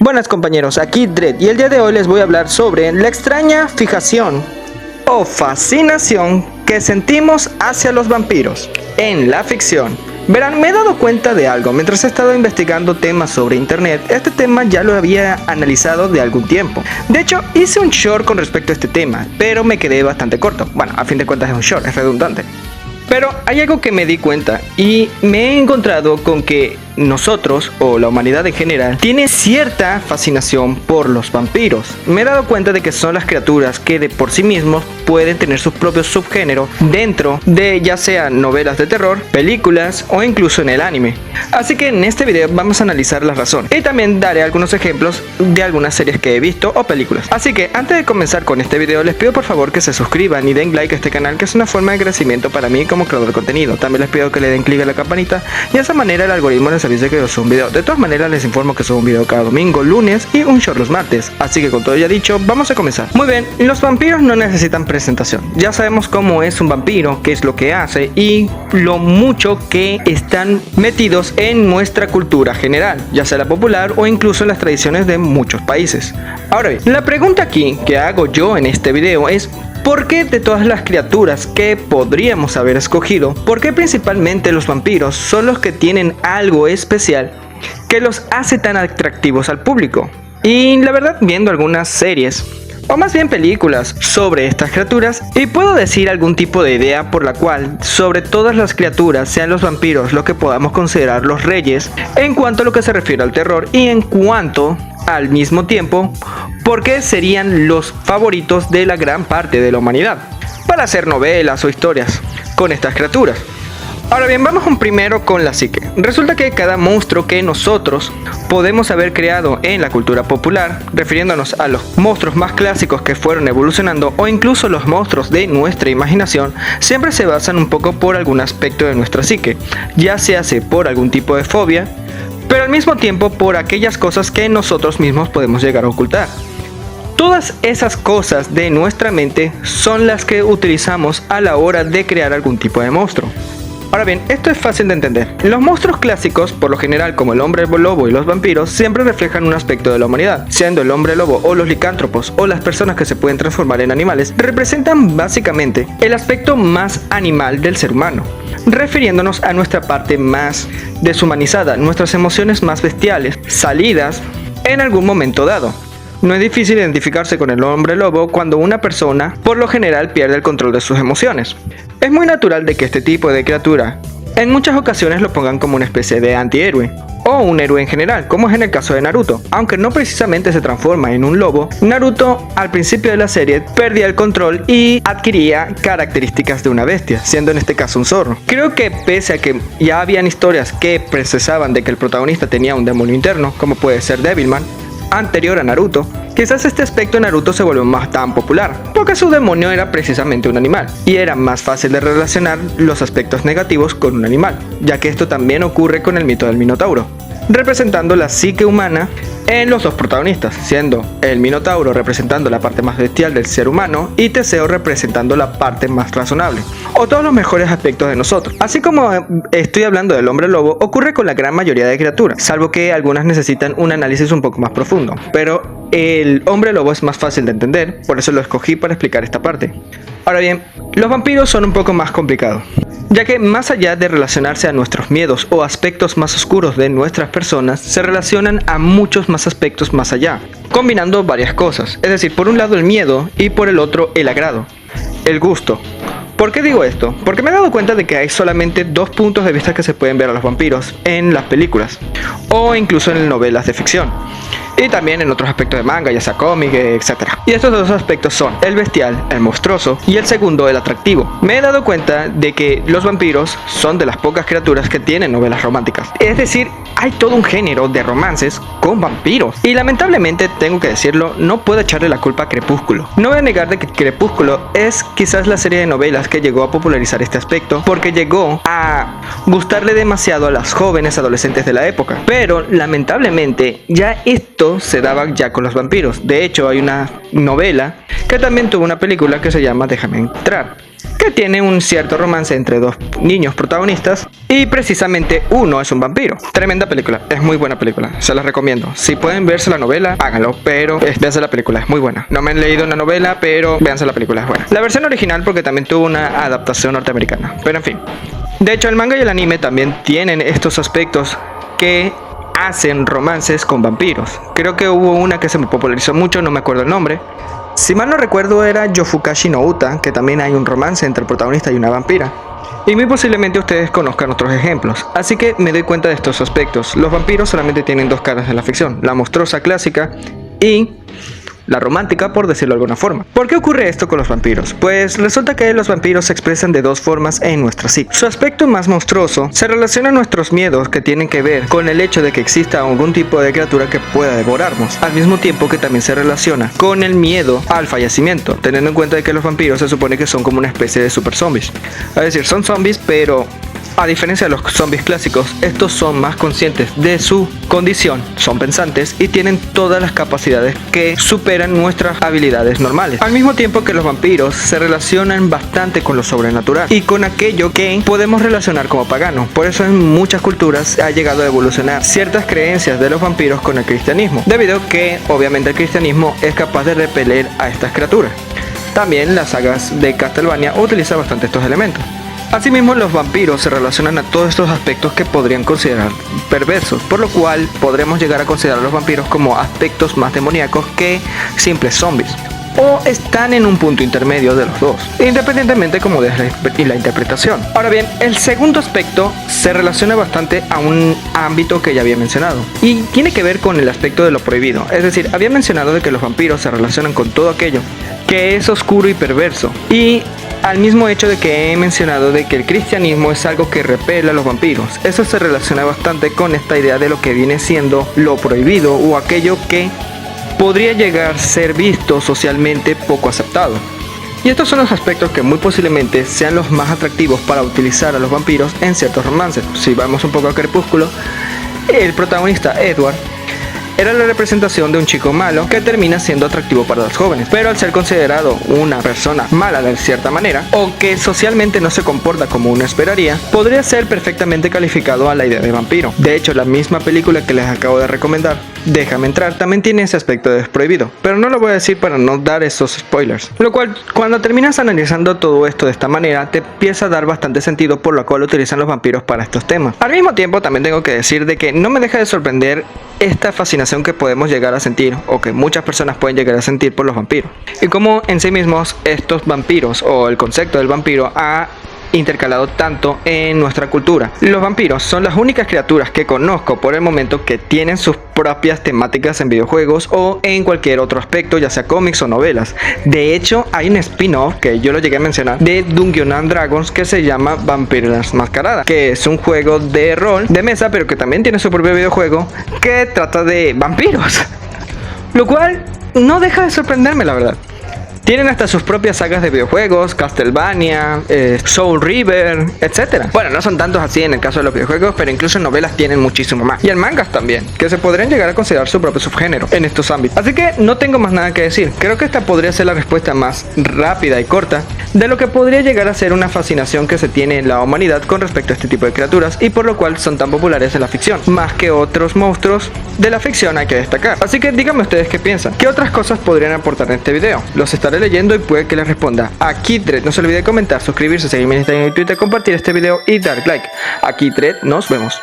Buenas compañeros, aquí Dredd y el día de hoy les voy a hablar sobre la extraña fijación o fascinación que sentimos hacia los vampiros en la ficción. Verán, me he dado cuenta de algo mientras he estado investigando temas sobre internet. Este tema ya lo había analizado de algún tiempo. De hecho, hice un short con respecto a este tema, pero me quedé bastante corto. Bueno, a fin de cuentas es un short, es redundante. Pero hay algo que me di cuenta y me he encontrado con que nosotros, o la humanidad en general, tiene cierta fascinación por los vampiros. Me he dado cuenta de que son las criaturas que de por sí mismos pueden tener sus propios subgéneros dentro de ya sean novelas de terror, películas o incluso en el anime. Así que en este video vamos a analizar las razones y también daré algunos ejemplos de algunas series que he visto o películas. Así que antes de comenzar con este video les pido por favor que se suscriban y den like a este canal, que es una forma de crecimiento para mí como creador de contenido. También les pido que le den clic a la campanita y de esa manera el algoritmo les avisa que yo subo un video. De todas maneras les informo que subo un video cada domingo, lunes y un short los martes. Así que con todo ya dicho, vamos a comenzar. Muy bien, los vampiros no necesitan presentación. Ya sabemos cómo es un vampiro, qué es lo que hace y lo mucho que están metidos en nuestra cultura general, ya sea la popular o incluso en las tradiciones de muchos países. Ahora bien, la pregunta aquí que hago yo en este video es: ¿por qué de todas las criaturas que podríamos haber escogido, por qué principalmente los vampiros son los que tienen algo especial que los hace tan atractivos al público? Y la verdad, viendo algunas series, o más bien películas, sobre estas criaturas, y puedo decir algún tipo de idea por la cual sobre todas las criaturas sean los vampiros lo que podamos considerar los reyes en cuanto a lo que se refiere al terror y en cuanto al mismo tiempo porque serían los favoritos de la gran parte de la humanidad para hacer novelas o historias con estas criaturas. Ahora bien, vamos primero con la psique. Resulta que cada monstruo que nosotros podemos haber creado en la cultura popular, refiriéndonos a los monstruos más clásicos que fueron evolucionando o incluso los monstruos de nuestra imaginación, siempre se basan un poco por algún aspecto de nuestra psique, ya se hace por algún tipo de fobia, pero al mismo tiempo por aquellas cosas que nosotros mismos podemos llegar a ocultar. Todas esas cosas de nuestra mente son las que utilizamos a la hora de crear algún tipo de monstruo. Ahora bien, esto es fácil de entender. Los monstruos clásicos, por lo general como el hombre lobo y los vampiros, siempre reflejan un aspecto de la humanidad, siendo el hombre lobo o los licántropos o las personas que se pueden transformar en animales, representan básicamente el aspecto más animal del ser humano, refiriéndonos a nuestra parte más deshumanizada, nuestras emociones más bestiales, salidas en algún momento dado. No es difícil identificarse con el hombre lobo cuando una persona, por lo general, pierde el control de sus emociones. Es muy natural de que este tipo de criatura, en muchas ocasiones lo pongan como una especie de antihéroe, o un héroe en general, como es en el caso de Naruto. Aunque no precisamente se transforma en un lobo, Naruto al principio de la serie perdía el control y adquiría características de una bestia, siendo en este caso un zorro. Creo que pese a que ya habían historias que precisaban de que el protagonista tenía un demonio interno, como puede ser Devilman, anterior a Naruto, quizás este aspecto de Naruto se volvió más tan popular, porque su demonio era precisamente un animal, y era más fácil de relacionar los aspectos negativos con un animal, ya que esto también ocurre con el mito del Minotauro, representando la psique humana en los dos protagonistas, siendo el Minotauro representando la parte más bestial del ser humano y Teseo representando la parte más razonable, o todos los mejores aspectos de nosotros. Así como estoy hablando del hombre lobo, ocurre con la gran mayoría de criaturas, salvo que algunas necesitan un análisis un poco más profundo, pero el hombre lobo es más fácil de entender, por eso lo escogí para explicar esta parte. Ahora bien, los vampiros son un poco más complicados, ya que más allá de relacionarse a nuestros miedos o aspectos más oscuros de nuestras personas, se relacionan a muchos más aspectos más allá, combinando varias cosas, es decir, por un lado el miedo y por el otro el agrado, el gusto. ¿Por qué digo esto? Porque me he dado cuenta de que hay solamente dos puntos de vista que se pueden ver a los vampiros en las películas, o incluso en novelas de ficción, y también en otros aspectos de manga, ya sea cómic, etc. Y estos dos aspectos son el bestial, el monstruoso, y el segundo, el atractivo. Me he dado cuenta de que los vampiros son de las pocas criaturas que tienen novelas románticas. Es decir, hay todo un género de romances con vampiros. Y lamentablemente, tengo que decirlo, no puedo echarle la culpa a Crepúsculo. No voy a negar de que Crepúsculo es quizás la serie de novelas que llegó a popularizar este aspecto, porque llegó a gustarle demasiado a las jóvenes adolescentes de la época. Pero lamentablemente, ya esto se daba ya con los vampiros. De hecho, hay una novela que también tuvo una película que se llama Déjame entrar, que tiene un cierto romance entre dos niños protagonistas y precisamente uno es un vampiro. Tremenda película, es muy buena película, se la recomiendo. Si pueden verse la novela, háganlo, pero véanse la película, es muy buena. No me han leído una novela, pero véanse la película, es buena. La versión original porque también tuvo una adaptación norteamericana, pero en fin. De hecho, el manga y el anime también tienen estos aspectos que hacen romances con vampiros. Creo que hubo una que se me popularizó mucho, no me acuerdo el nombre. Si mal no recuerdo era Yofukashi no Uta, que también hay un romance entre el protagonista y una vampira. Y muy posiblemente ustedes conozcan otros ejemplos. Así que me doy cuenta de estos aspectos. Los vampiros solamente tienen dos caras en la ficción, la monstruosa clásica y la romántica, por decirlo de alguna forma. ¿Por qué ocurre esto con los vampiros? Pues resulta que los vampiros se expresan de dos formas en nuestra psique. Su aspecto más monstruoso se relaciona a nuestros miedos que tienen que ver con el hecho de que exista algún tipo de criatura que pueda devorarnos, al mismo tiempo que también se relaciona con el miedo al fallecimiento, teniendo en cuenta de que los vampiros se supone que son como una especie de super zombies. Es decir, son zombies, pero a diferencia de los zombies clásicos, estos son más conscientes de su condición, son pensantes y tienen todas las capacidades que superan nuestras habilidades normales. Al mismo tiempo que los vampiros se relacionan bastante con lo sobrenatural y con aquello que podemos relacionar como pagano. Por eso en muchas culturas ha llegado a evolucionar ciertas creencias de los vampiros con el cristianismo, debido a que obviamente el cristianismo es capaz de repeler a estas criaturas. También las sagas de Castlevania utilizan bastante estos elementos. Asimismo, los vampiros se relacionan a todos estos aspectos que podrían considerar perversos, por lo cual podremos llegar a considerar a los vampiros como aspectos más demoníacos que simples zombies, o están en un punto intermedio de los dos, independientemente como de la interpretación. Ahora bien, el segundo aspecto se relaciona bastante a un ámbito que ya había mencionado, y tiene que ver con el aspecto de lo prohibido. Es decir, había mencionado de que los vampiros se relacionan con todo aquello que es oscuro y perverso, y al mismo hecho de que he mencionado de que el cristianismo es algo que repele a los vampiros. Eso se relaciona bastante con esta idea de lo que viene siendo lo prohibido o aquello que podría llegar a ser visto socialmente poco aceptado. Y estos son los aspectos que muy posiblemente sean los más atractivos para utilizar a los vampiros en ciertos romances. Si vamos un poco a Crepúsculo, el protagonista Edward era la representación de un chico malo que termina siendo atractivo para los jóvenes, pero al ser considerado una persona mala de cierta manera, o que socialmente no se comporta como uno esperaría, podría ser perfectamente calificado a la idea de vampiro. De hecho, la misma película que les acabo de recomendar, Déjame entrar, también tiene ese aspecto de prohibido, pero no lo voy a decir para no dar esos spoilers. Lo cual, cuando terminas analizando todo esto de esta manera, te empieza a dar bastante sentido por lo cual utilizan los vampiros para estos temas. Al mismo tiempo, también tengo que decir de que no me deja de sorprender esta fascinación que podemos llegar a sentir, o que muchas personas pueden llegar a sentir por los vampiros, y cómo en sí mismos estos vampiros, o el concepto del vampiro, ha intercalado tanto en nuestra cultura. Los vampiros son las únicas criaturas que conozco por el momento que tienen sus propias temáticas en videojuegos o en cualquier otro aspecto, ya sea cómics o novelas. De hecho, hay un spin-off que yo lo llegué a mencionar de Dungeons and Dragons que se llama Vampiras Mascaradas, que es un juego de rol de mesa, pero que también tiene su propio videojuego que trata de vampiros, lo cual no deja de sorprenderme, la verdad. Tienen hasta sus propias sagas de videojuegos, Castlevania, Soul River, etc. Bueno, no son tantos así en el caso de los videojuegos, pero incluso en novelas tienen muchísimo más. Y en mangas también, que se podrían llegar a considerar su propio subgénero en estos ámbitos. Así que no tengo más nada que decir. Creo que esta podría ser la respuesta más rápida y corta de lo que podría llegar a ser una fascinación que se tiene en la humanidad con respecto a este tipo de criaturas, y por lo cual son tan populares en la ficción, más que otros monstruos de la ficción hay que destacar. Así que díganme ustedes qué piensan. ¿Qué otras cosas podrían aportar en este video? Los estaré leyendo y puede que les responda. Aquí Thread, no se olvide de comentar, suscribirse, seguirme en Instagram y Twitter, compartir este video y dar like. Aquí Thread, nos vemos.